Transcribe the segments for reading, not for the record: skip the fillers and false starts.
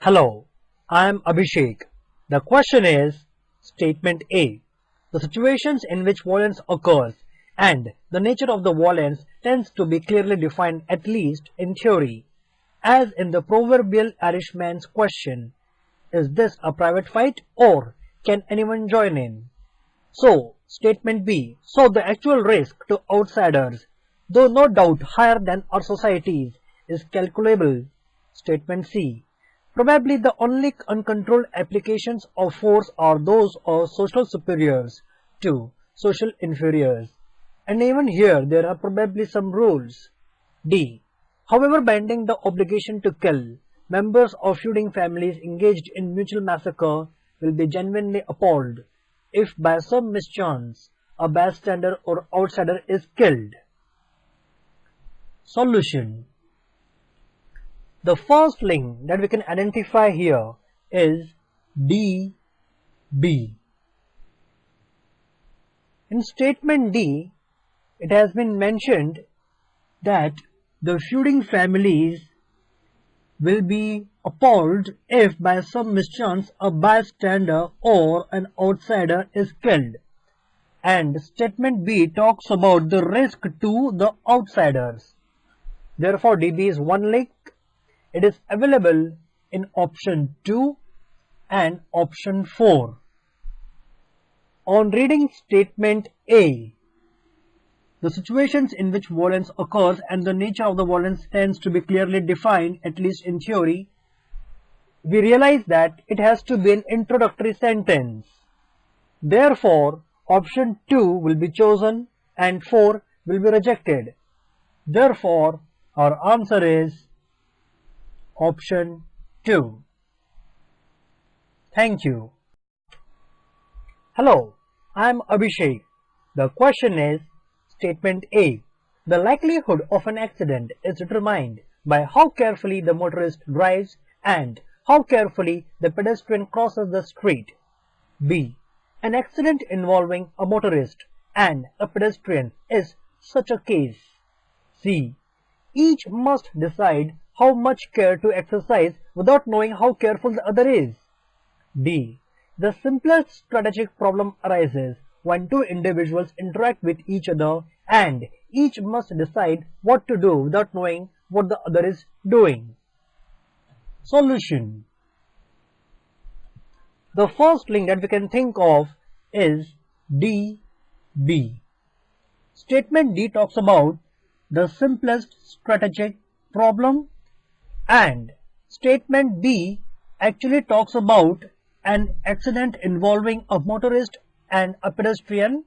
Hello, I am Abhishek. The question is Statement A. The situations in which violence occurs and the nature of the violence tends to be clearly defined, at least in theory. As in the proverbial Irishman's question, is this a private fight or can anyone join in? So, Statement B. So the actual risk to outsiders, though no doubt higher than our societies, is calculable. Statement C. Probably the only uncontrolled applications of force are those of social superiors to social inferiors. And even here there are probably some rules. D. However binding the obligation to kill, members of feuding families engaged in mutual massacre will be genuinely appalled if by some mischance a bystander or outsider is killed. Solution. The first link that we can identify here is D, B. In statement D, it has been mentioned that the feuding families will be appalled if by some mischance a bystander or an outsider is killed. And statement B talks about the risk to the outsiders. Therefore, DB is one link. It is available in option 2 and option 4. On reading statement A, the situations in which violence occurs and the nature of the violence tends to be clearly defined, at least in theory, we realize that it has to be an introductory sentence. Therefore, option 2 will be chosen and 4 will be rejected. Therefore, our answer is option 2. Thank you. Hello, I am Abhishek. The question is Statement A. The likelihood of an accident is determined by how carefully the motorist drives and how carefully the pedestrian crosses the street. B. An accident involving a motorist and a pedestrian is such a case. C. Each must decide how much care to exercise without knowing how careful the other is. D. The simplest strategic problem arises when two individuals interact with each other and each must decide what to do without knowing what the other is doing. Solution. The first link that we can think of is D, B. Statement D talks about the simplest strategic problem, and statement B actually talks about an accident involving a motorist and a pedestrian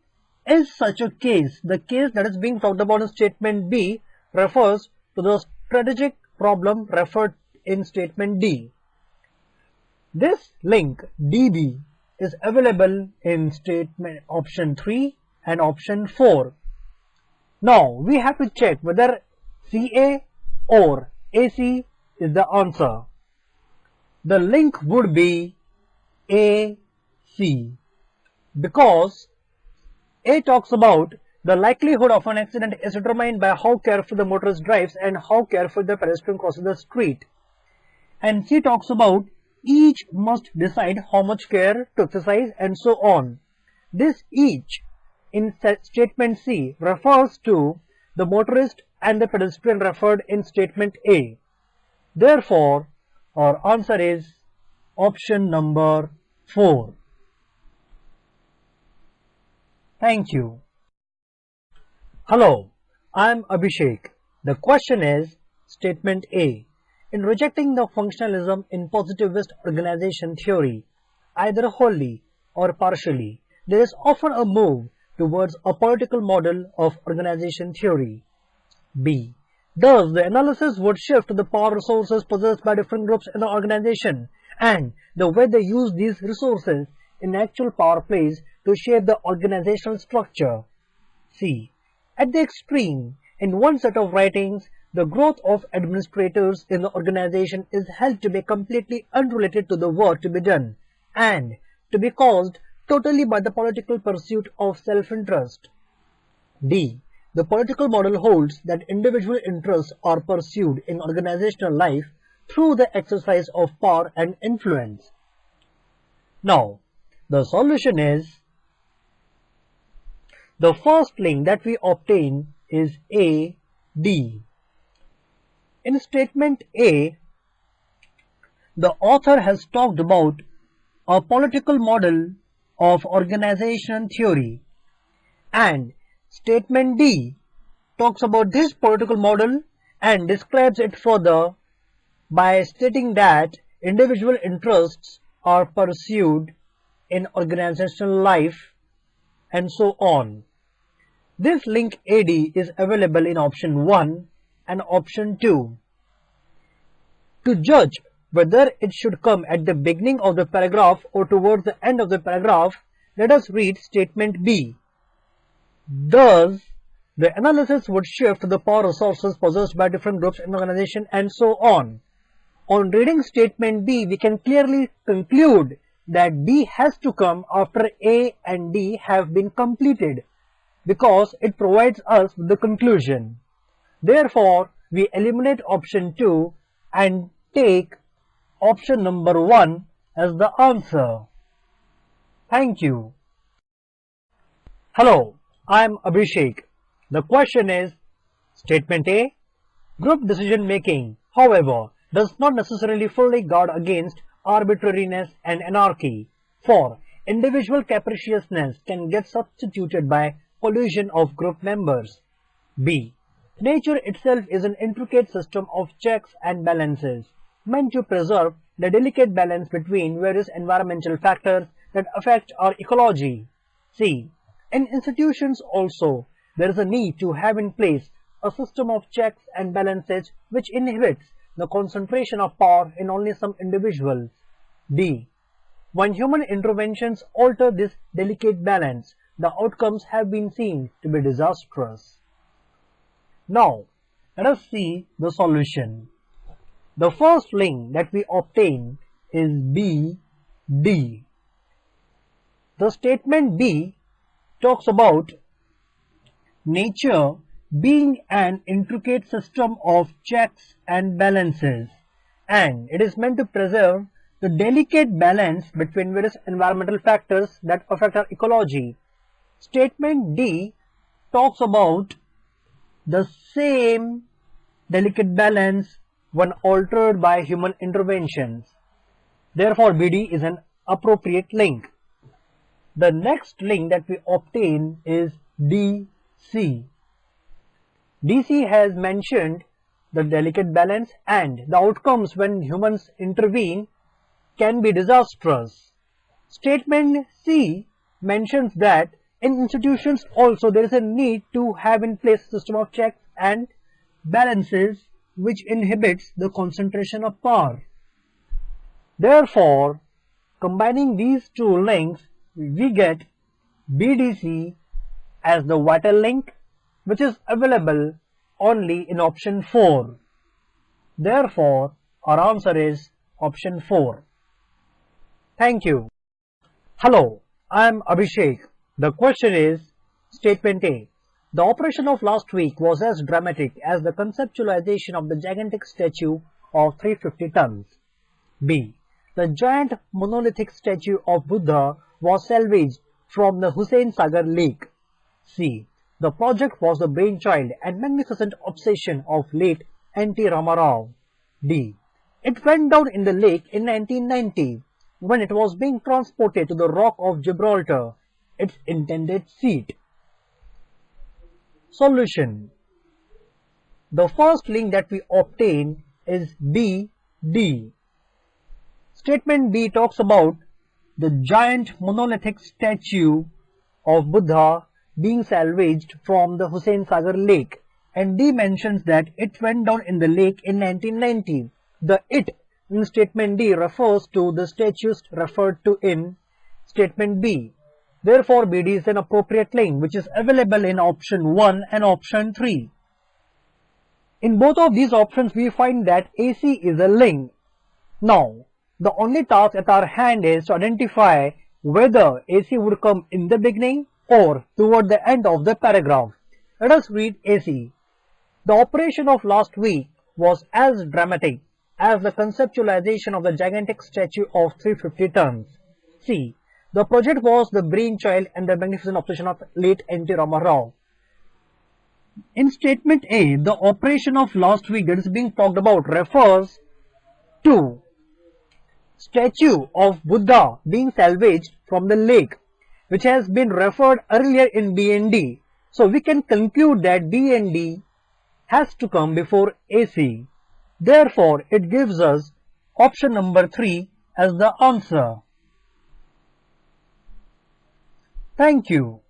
is such a case. The case that is being talked about in statement B refers to the strategic problem referred in statement D. This link DB is available in statement option 3 and option 4. Now we have to check whether CA or AC is the answer. The link would be AC because A talks about the likelihood of an accident is determined by how careful the motorist drives and how careful the pedestrian crosses the street. And C talks about each must decide how much care to exercise and so on. This each in statement C refers to the motorist and the pedestrian referred in statement A. Therefore, our answer is option number 4. Thank you. Hello, I am Abhishek. The question is Statement A. In rejecting the functionalism in positivist organization theory, either wholly or partially, there is often a move towards a political model of organization theory. B. Thus, the analysis would shift to the power resources possessed by different groups in the organization and the way they use these resources in actual power plays to shape the organizational structure. C. At the extreme, in one set of writings, the growth of administrators in the organization is held to be completely unrelated to the work to be done and to be caused totally by the political pursuit of self-interest. D. The political model holds that individual interests are pursued in organizational life through the exercise of power and influence. Now, the solution is, the first link that we obtain is A, D. In statement A, the author has talked about a political model of organization theory, and statement D talks about this political model and describes it further by stating that individual interests are pursued in organizational life and so on. This link AD is available in option 1 and option 2. To judge whether it should come at the beginning of the paragraph or towards the end of the paragraph, let us read statement B. Thus, the analysis would shift to the power resources possessed by different groups in the organization and so on. On reading statement B, we can clearly conclude that B has to come after A and D have been completed, because it provides us with the conclusion. Therefore, we eliminate option 2 and take option number 1 as the answer. Thank you. Hello, I am Abhishek. The question is, statement A, group decision making, however, does not necessarily fully guard against arbitrariness and anarchy, for individual capriciousness can get substituted by collusion of group members. B. Nature itself is an intricate system of checks and balances, meant to preserve the delicate balance between various environmental factors that affect our ecology. C. In institutions also, there is a need to have in place a system of checks and balances which inhibits the concentration of power in only some individuals. D. When human interventions alter this delicate balance, the outcomes have been seen to be disastrous. Now, let us see the solution. The first link that we obtain is B, D. The statement B talks about nature being an intricate system of checks and balances, and it is meant to preserve the delicate balance between various environmental factors that affect our ecology. Statement D talks about the same delicate balance when altered by human interventions. Therefore, BD is an appropriate link. The next link that we obtain is DC. DC has mentioned the delicate balance, and the outcomes when humans intervene can be disastrous. Statement C mentions that in institutions also there is a need to have in place a system of checks and balances which inhibits the concentration of power. Therefore, combining these two links, we get BDC as the vital link, which is available only in option 4. Therefore, our answer is option 4. Thank you. Hello, I am Abhishek. The question is, statement A. The operation of last week was as dramatic as the conceptualization of the gigantic statue of 350 tons. B. The giant monolithic statue of Buddha was salvaged from the Hussain Sagar lake. C. The project was the brainchild and magnificent obsession of late N.T. Ramarao. D. It went down in the lake in 1990 when it was being transported to the Rock of Gibraltar, its intended seat. Solution. The first link that we obtain is B, D. Statement B talks about the giant monolithic statue of Buddha being salvaged from the Hussain Sagar lake, and D mentions that it went down in the lake in 1990. The it in statement D refers to the statues referred to in statement B. Therefore, BD is an appropriate link which is available in option 1 and option 3. In both of these options, we find that AC is a link. Now, the only task at our hand is to identify whether AC would come in the beginning or toward the end of the paragraph. Let us read AC. The operation of last week was as dramatic as the conceptualization of the gigantic statue of 350 tons? C. The project was the brainchild and the magnificent obsession of late N.T. Rama Rao. In statement A, the operation of last week that is being talked about refers to statue of Buddha being salvaged from the lake, which has been referred earlier in B and D. So we can conclude that B and D has to come before AC. Therefore, it gives us option number 3 as the answer. Thank you.